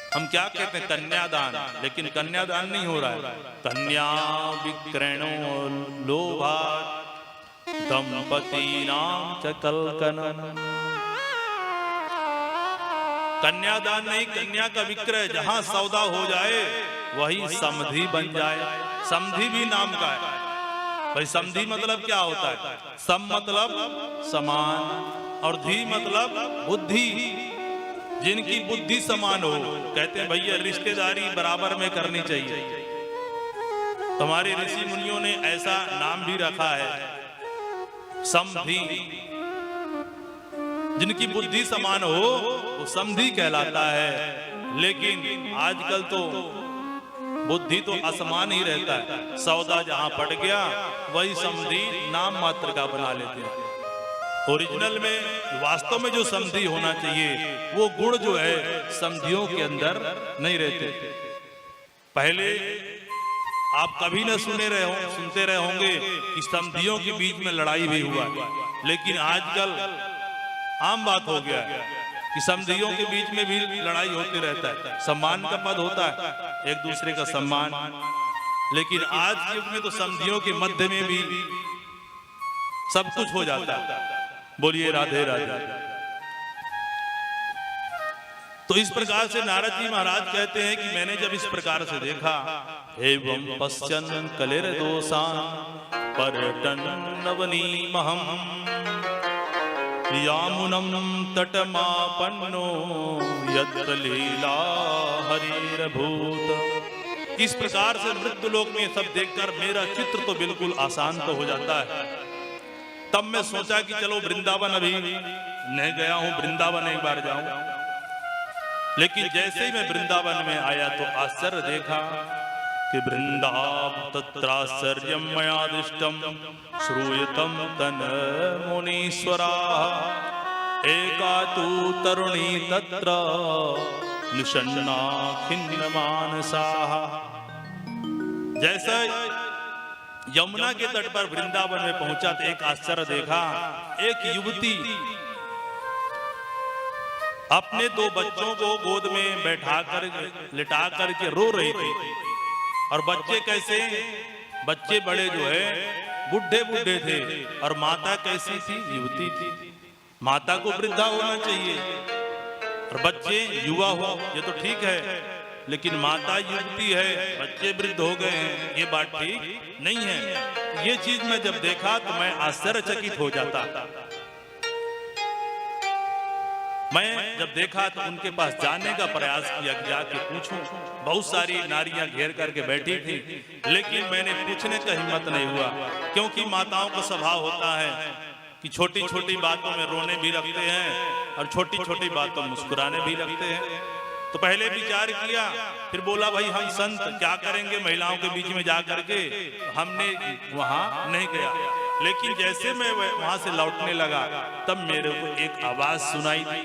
हम क्या कहते हैं कन्यादान, लेकिन कन्यादान नहीं हो रहा है। कन्या विक्रयणो लोभात् दंपतीनां च कलकनम। कन्यादान नहीं, कन्या का विक्रय, जहां सौदा हो जाए वही समधि बन जाए। समधि भी नाम का है भाई। समधि मतलब क्या होता है? सम मतलब समान और धी मतलब बुद्धि, जिनकी बुद्धि समान हो। कहते हैं भैया रिश्तेदारी बराबर में करनी चाहिए। हमारे ऋषि मुनियों ने ऐसा नाम भी रखा है, समधि। जिनकी बुद्धि समान हो वो समधि कहलाता है। लेकिन आजकल तो बुद्धि तो असमान ही रहता है। सौदा जहां पड़ गया वही समधि नाम मात्र का बना लेते हैं। ओरिजिनल में वास्तव में जो समधि होना चाहिए वो गुण जो है समधियों के अंदर नहीं रहते। पहले आप कभी न सुनते रहे होंगे कि समधियों के बीच में लड़ाई भी हुआ, लेकिन आजकल आम बात हो गया है कि समधियों के बीच में भी लड़ाई होती रहता है। सम्मान का पद होता है, एक दूसरे का सम्मान। लेकिन आज के युग में तो समधियों के मध्य में भी सब कुछ हो जाता है। बोलिए राधे राधे। तो इस प्रकार से नारद जी महाराज कहते हैं कि मैंने जब इस प्रकार से देखा, एवं पश्चन कलेर दोषान पर्यटन नवनीमहम यामुनम तटमापन्नो यत्र लीला हरिर्भूत। इस प्रकार से मृत्यु लोक में सब देखकर मेरा चित्र तो बिल्कुल आसान तो हो जाता है। तब मैं सोचा कि चलो वृंदावन, अभी नहीं गया हूं, वृंदावन एक बार जाऊं। लेकिन जैसे ही मैं वृंदावन में आया तो आश्चर्य देखा कि वृंदाव तत्राश्चर्यं मया दृष्टं श्रूयतं तन मुनीश्वरा एका तु तरुणी तत्र निषण्णा खिन्न मानसाः। जैसे यमुना के तट पर वृंदावन में पहुंचा तो एक आश्चर्य देखा। एक युवती अपने दो बच्चों को गोद में लिटा करके रो रही थी। और बच्चे कैसे? बच्चे बड़े जो है बुढ़े बुढ़े थे और माता कैसी थी? युवती थी। माता को वृद्धा होना चाहिए और बच्चे युवा हो, ये तो ठीक है। लेकिन माता युवती है, बच्चे वृद्ध हो गए हैं, ये बात ठीक नहीं है। ये चीज मैं जब देखा तो मैं आश्चर्यचकित हो जाता। मैं जब देखा तो उनके पास जाने का प्रयास किया कि जाके पूछूं। बहुत सारी नारियां घेर करके बैठी थी, लेकिन मैंने पूछने का हिम्मत नहीं हुआ, क्योंकि माताओं का स्वभाव होता है कि छोटी छोटी बातों में रोने भी लगते हैं और छोटी छोटी बातों में मुस्कुराने भी लगते हैं। तो पहले विचार किया, फिर बोला भाई हम संत क्या करेंगे महिलाओं के बीच में जा करके, हमने वहां नहीं गया। लेकिन जैसे मैं वहां से लौटने लगा तब मेरे को एक आवाज सुनाई दी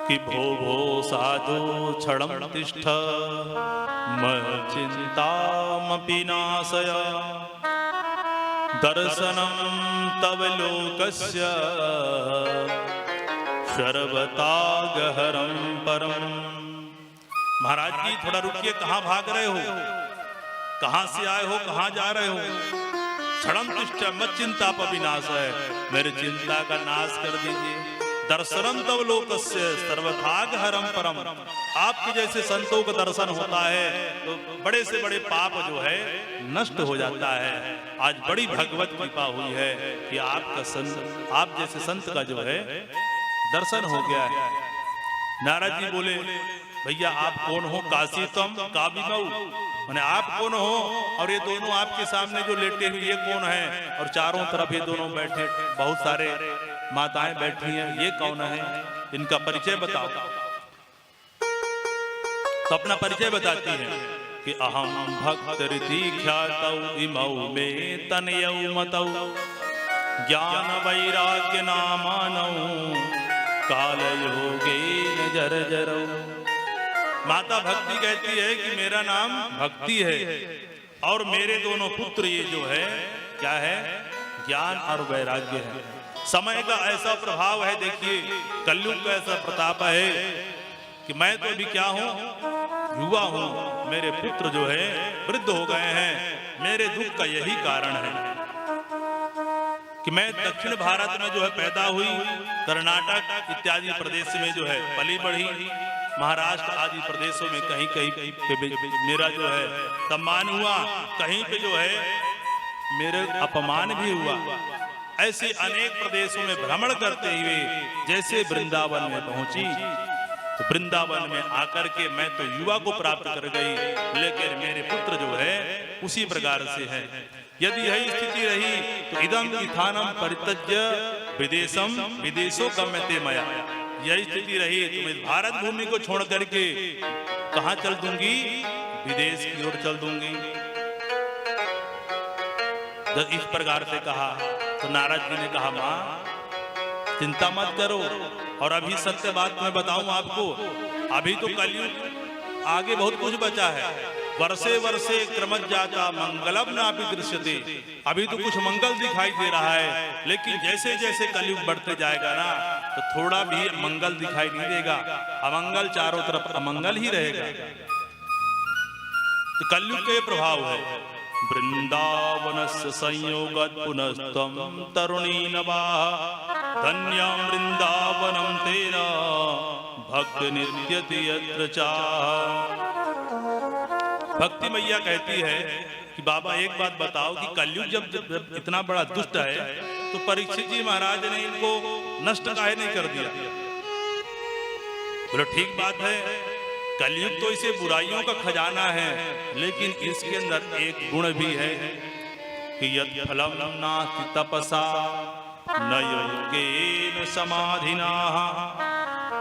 कि भो भो साधु क्षणं तिष्ठ मच्चिन्तामपि नाशय दर्शनं तव लोकस्य सर्वतागहरं परम। महाराज जी थोड़ा रुकिए, कहाँ भाग रहे हो? कहाँ से आए हो? कहाँ जा रहे हो? क्षणं तिष्ठ मच्चिन्तामपि नाशय, मेरी चिंता का नाश कर दीजिए। दर्शनम तव लोकस्य सर्वथागहरं परम। आपके जैसे संतों का दर्शन होता है तो बड़े से बड़े पाप जो है नष्ट हो जाता है। आज बड़ी भगवत कृपा हुई है कि आपका संत, आप जैसे संत का जो है दर्शन हो गया है। नारद जी बोले, भैया आप कौन हो? काशी तम काबिमऊ, माने आप कौन हो? और ये दोनों आपके सामने जो लेटे हुए ये कौन है? और चारों तरफ ये दोनों बैठे, बहुत सारे माताएं बैठी हैं, ये कौन है? इनका परिचय बताओ। तो अपना परिचय बताती हैं कि अहम भक्त ऋति ख्यातौ इमौ मे तनयौ मतौ ज्ञान वैराग्य नामानौ काल योगेन जर्जरौ। माता भक्ति कहती है कि मेरा नाम भक्ति है और मेरे दोनों पुत्र ये जो है क्या है? ज्ञान और वैराग्य है। समय का ऐसा प्रभाव है, देखिए कलयुग का ऐसा प्रताप है कि मैं तो अभी क्या हूं, युवा हूं, मेरे पुत्र जो है वृद्ध हो गए हैं, मेरे दुख का यही कारण है कि मैं दक्षिण भारत में जो है पैदा हुई, कर्नाटक इत्यादि प्रदेश में जो है पली बढ़ी, महाराष्ट्र आदि प्रदेशों में कहीं कहीं पे मेरा जो है सम्मान हुआ, कहीं पे जो है मेरे अपमान भी हुआ। ऐसे अनेक प्रदेशों में भ्रमण करते हुए जैसे वृंदावन में पहुंची, तो वृंदावन में आकर के मैं तो युवा को प्राप्त कर गई, लेकिन मेरे पुत्र जो है उसी प्रकार से है। यदि यही स्थिति रही तो इदम इथानम परित्यज्य विदेशम विदेशो गम्यते मया, यही स्थिति रही तो मैं भारत भूमि को छोड़ करके कहां चल दूंगी, विदेश की ओर चल दूंगी। जब इस प्रकार से कहा तो नारद जी ने कहा, मां चिंता मत करो, और अभी सत्य बात मैं बताऊं आपको, अभी तो कलयुग आगे बहुत कुछ बचा है, वर्षे वर्षे क्रमश जाता मंगलम नापि दृश्यते, अभी तो कुछ मंगल दिखाई दे रहा है, लेकिन जैसे जैसे कलयुग बढ़ते जाएगा ना तो थोड़ा भी मंगल दिखाई नहीं देगा, अमंगल चारों तरफ अमंगल ही रहेगा। तो कलयुग का ये प्रभाव है। वृंदावनस्य संयोगत पुनस्तम तरुणी नवा, धन्यं वृंदावनम तेना भक्त नित्यति यत्र चाह। भक्ति मैया कहती है कि बाबा एक बात बताओ कि कलयुग जब इतना बड़ा दुष्ट है तो परीक्षित जी महाराज ने इनको नष्ट काहे नहीं कर दिया? बोलो ठीक बात है, कलयुग तो इसे बुराइयों का खजाना है, लेकिन इसके अंदर एक गुण भी है कि यत् फलम नास्ति तपसा न योगेन समाधिना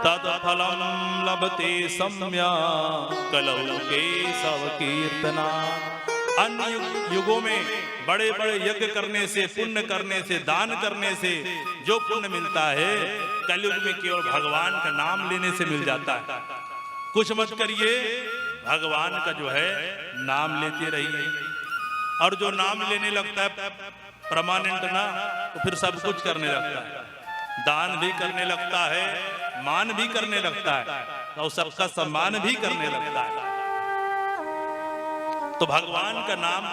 तद फलम लभते सम्यक् कलौ केशव कीर्तना। अन्य युगों में बड़े बड़े यज्ञ करने से, पुण्य करने से, दान करने से जो पुण्य मिलता है, कलयुग में केवल भगवान का नाम लेने से मिल जाता है। कुछ मत करिए, भगवान का जो है नाम लेते रहिए, और जो नाम लेने लगता है परमानेंट ना, तो फिर सब कुछ करने लगता है, दान भी करने लगता है, मान भी करने लगता है, और सबका सम्मान भी करने लगता है। तो भगवान का नाम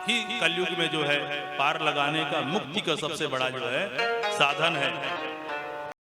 ही कलयुग में जो है पार लगाने का, मुक्ति का सबसे बड़ा जो है साधन है।